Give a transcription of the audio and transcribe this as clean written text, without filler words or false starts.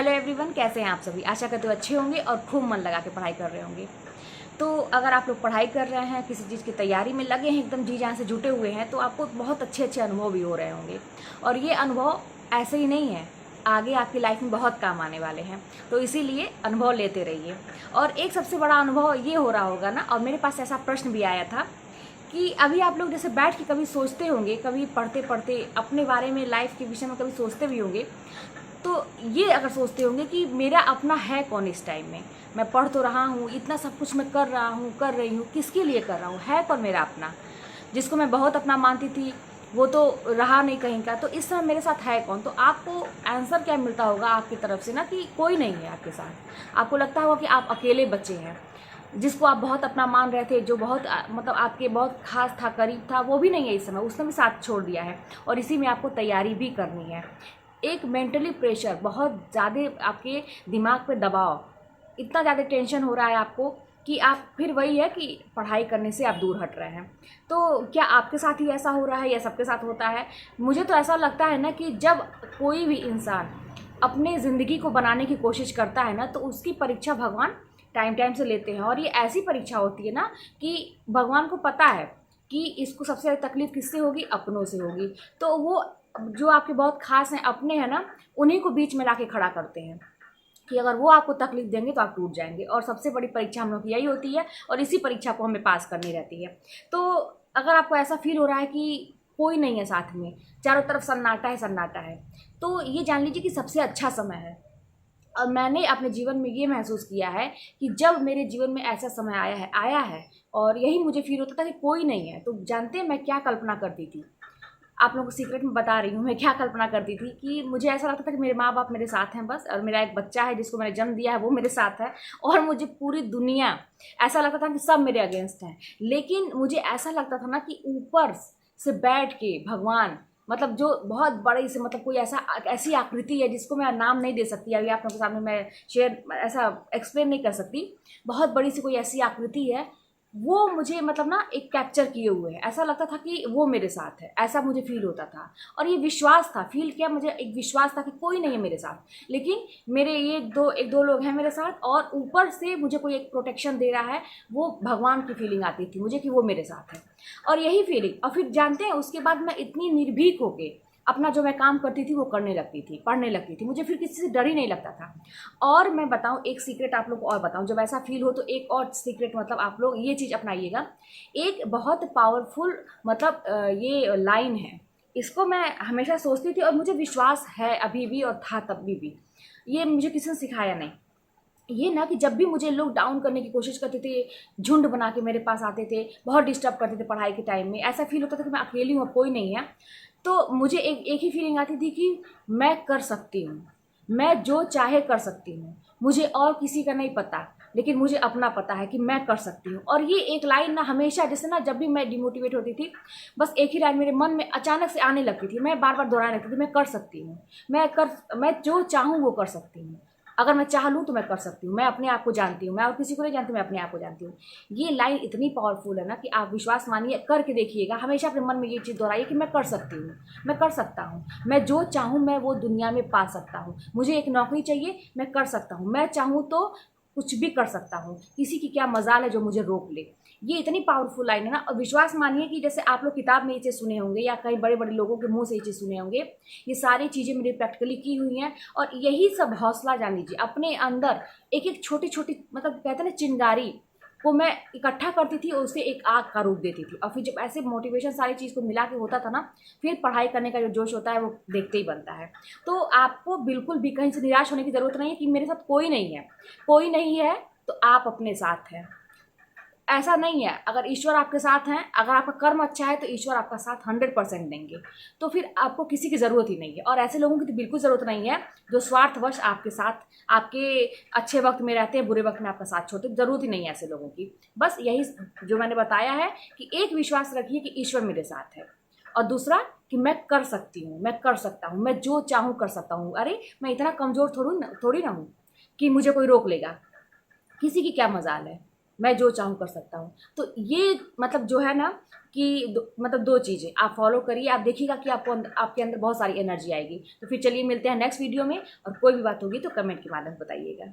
Hello everyone, कैसे हैं आप सभी। आशा करते हो अच्छे होंगे और खूब मन लगा के पढ़ाई कर रहे होंगे। तो अगर आप लोग पढ़ाई कर रहे हैं, किसी चीज़ की तैयारी में लगे हैं, एकदम जी जान से जुटे हुए हैं, तो आपको बहुत अच्छे अच्छे अनुभव भी हो रहे होंगे। और ये अनुभव ऐसे ही नहीं है, आगे आपकी लाइफ में बहुत काम आने वाले हैं। तो इसीलिए अनुभव लेते रहिए। और एक सबसे बड़ा अनुभव ये हो रहा होगा ना, और मेरे पास ऐसा प्रश्न भी आया था कि अभी आप लोग जैसे बैठ के कभी सोचते होंगे, कभी पढ़ते पढ़ते अपने बारे में, लाइफ के विषय में कभी सोचते भी होंगे, तो ये अगर सोचते होंगे कि मेरा अपना है कौन इस टाइम में। मैं पढ़ तो रहा हूँ, इतना सब कुछ मैं कर रहा हूँ, कर रही हूँ, किसके लिए कर रहा हूँ, है कौन मेरा अपना। जिसको मैं बहुत अपना मानती थी वो तो रहा नहीं कहीं का, तो इस समय मेरे साथ है कौन। तो आपको आंसर क्या मिलता होगा आपकी तरफ से ना, कि कोई नहीं है आपके साथ। आपको लगता होगा कि आप अकेले बचे हैं। जिसको आप बहुत अपना मान रहे थे, जो बहुत मतलब आपके बहुत खास था, करीब था, वो भी नहीं है इस समय, उसने भी साथ छोड़ दिया है। और इसी में आपको तैयारी भी करनी है। एक मेंटली प्रेशर, बहुत ज़्यादा आपके दिमाग पे दबाव, इतना ज़्यादा टेंशन हो रहा है आपको कि आप फिर वही है कि पढ़ाई करने से आप दूर हट रहे हैं। तो क्या आपके साथ ही ऐसा हो रहा है या सबके साथ होता है? मुझे तो ऐसा लगता है ना कि जब कोई भी इंसान अपने ज़िंदगी को बनाने की कोशिश करता है ना, तो उसकी परीक्षा भगवान टाइम टाइम से लेते हैं। और ये ऐसी परीक्षा होती है ना कि भगवान को पता है कि इसको सबसे ज़्यादा तकलीफ किससे होगी, अपनों से होगी। तो वो जो आपके बहुत खास हैं, अपने हैं ना, उन्हीं को बीच में ला के खड़ा करते हैं कि अगर वो आपको तकलीफ देंगे तो आप टूट जाएंगे। और सबसे बड़ी परीक्षा हम लोग की यही होती है, और इसी परीक्षा को हमें पास करनी रहती है। तो अगर आपको ऐसा फील हो रहा है कि कोई नहीं है साथ में, चारों तरफ सन्नाटा है, सन्नाटा है, तो ये जान लीजिए कि सबसे अच्छा समय है। और मैंने अपने जीवन में ये महसूस किया है कि जब मेरे जीवन में ऐसा समय आया है और यही मुझे फील होता था कि कोई नहीं है, तो जानते हैं मैं क्या कल्पना करती थी। आप लोगों को सीक्रेट में बता रही हूँ मैं क्या कल्पना करती थी, कि मुझे ऐसा लगता था कि मेरे माँ बाप मेरे साथ हैं बस, और मेरा एक बच्चा है जिसको मैंने जन्म दिया है वो मेरे साथ है, और मुझे पूरी दुनिया, ऐसा लगता था कि सब मेरे अगेंस्ट हैं। लेकिन मुझे ऐसा लगता था ना कि ऊपर से बैठ के भगवान, मतलब जो बहुत बड़ी से, मतलब कोई ऐसी आकृति है जिसको मैं नाम नहीं दे सकती, अभी आप लोगों के सामने मैं शेयर ऐसा एक्सप्लेन नहीं कर सकती। बहुत बड़ी सी कोई ऐसी आकृति है, वो मुझे मतलब ना एक कैप्चर किए हुए है। ऐसा लगता था कि वो मेरे साथ है, ऐसा मुझे फील होता था। और ये विश्वास था, फील किया, मुझे एक विश्वास था कि कोई नहीं है मेरे साथ, लेकिन मेरे ये एक दो लोग हैं मेरे साथ, और ऊपर से मुझे कोई एक प्रोटेक्शन दे रहा है। वो भगवान की फीलिंग आती थी मुझे कि वो मेरे साथ है। और यही फीलिंग, और फिर जानते हैं उसके बाद मैं इतनी निर्भीक होके अपना जो मैं काम करती थी वो करने लगती थी, पढ़ने लगती थी। मुझे फिर किसी से डर ही नहीं लगता था। और मैं बताऊं एक सीक्रेट आप लोग को, और बताऊं, जब ऐसा फील हो तो एक और सीक्रेट, मतलब आप लोग ये चीज़ अपनाइएगा। एक बहुत पावरफुल, मतलब ये लाइन है, इसको मैं हमेशा सोचती थी और मुझे विश्वास है अभी भी, और था तब भी। ये मुझे किसी ने सिखाया नहीं। ये ना कि जब भी मुझे लोग डाउन करने की कोशिश करते थे, झुंड बना के मेरे पास आते थे, बहुत डिस्टर्ब करते थे पढ़ाई के टाइम में, ऐसा फील होता था कि मैं अकेली हूँ, कोई नहीं है, तो मुझे एक ही फीलिंग आती थी कि मैं कर सकती हूँ, मैं जो चाहे कर सकती हूँ, मुझे और किसी का नहीं पता, लेकिन मुझे अपना पता है कि मैं कर सकती हूँ। और ये एक लाइन ना हमेशा, जैसे ना जब भी मैं डिमोटिवेट होती थी, बस एक ही लाइन मेरे मन में अचानक से आने लगती थी, मैं बार बार दोहराने लगती थी, मैं कर सकती हूँ, मैं जो चाहूँ वो कर सकती हूँ, अगर मैं चाह लूँ तो मैं कर सकती हूँ, मैं अपने आप को जानती हूँ, मैं और किसी को नहीं जानती, मैं अपने आप को जानती हूँ। ये लाइन इतनी पावरफुल है ना कि आप विश्वास मानिए, करके देखिएगा, हमेशा अपने मन में ये चीज़ दोहराइए कि मैं कर सकती हूँ, मैं कर सकता हूँ, मैं जो चाहूँ मैं वो दुनिया में पा सकता हूँ। मुझे एक नौकरी चाहिए, मैं कर सकता हूँ, मैं चाहूँ तो कुछ भी कर सकता हूँ, किसी की क्या मजाल है जो मुझे रोक ले। ये इतनी पावरफुल लाइन है ना। और विश्वास मानिए कि जैसे आप लोग किताब में ये चीज़ सुने होंगे या कई बड़े बड़े लोगों के मुंह से ये चीज़ सुने होंगे, ये सारी चीज़ें मेरी प्रैक्टिकली की हुई हैं। और यही सब हौसला, जान लीजिए, अपने अंदर एक एक छोटी छोटी, मतलब कहते हैं ना, चिंगारी को मैं इकट्ठा करती थी और उसे एक आग का रूप देती थी। और फिर जब ऐसे मोटिवेशन सारी चीज़ को मिला के होता था ना, फिर पढ़ाई करने का जो जोश होता है वो देखते ही बनता है। तो आपको बिल्कुल भी कहीं से निराश होने की ज़रूरत नहीं है कि मेरे साथ कोई नहीं है। कोई नहीं है तो आप अपने साथ हैं, ऐसा नहीं है। अगर ईश्वर आपके साथ हैं, अगर आपका कर्म अच्छा है, तो ईश्वर आपका साथ 100% देंगे। तो फिर आपको किसी की ज़रूरत ही नहीं है। और ऐसे लोगों की तो बिल्कुल ज़रूरत नहीं है जो स्वार्थवश आपके साथ, आपके अच्छे वक्त में रहते हैं, बुरे वक्त में आपका साथ छोड़ते, ज़रूरत ही नहीं है ऐसे लोगों की। बस यही जो मैंने बताया है कि एक विश्वास रखिए कि ईश्वर मेरे साथ है, और दूसरा कि मैं कर सकती हूँ, मैं कर सकता हूँ, मैं जो चाहूँ कर सकता हूँ। अरे मैं इतना कमज़ोर थोड़ी ना हूँ कि मुझे कोई रोक लेगा, किसी की क्या मजाल है, मैं जो चाहूँ कर सकता हूँ। तो ये मतलब जो है ना, कि मतलब 2 चीज़ें आप फॉलो करिए, आप देखिएगा कि आपको आपके अंदर बहुत सारी एनर्जी आएगी। तो फिर चलिए मिलते हैं नेक्स्ट वीडियो में, और कोई भी बात होगी तो कमेंट के माध्यम से बताइएगा।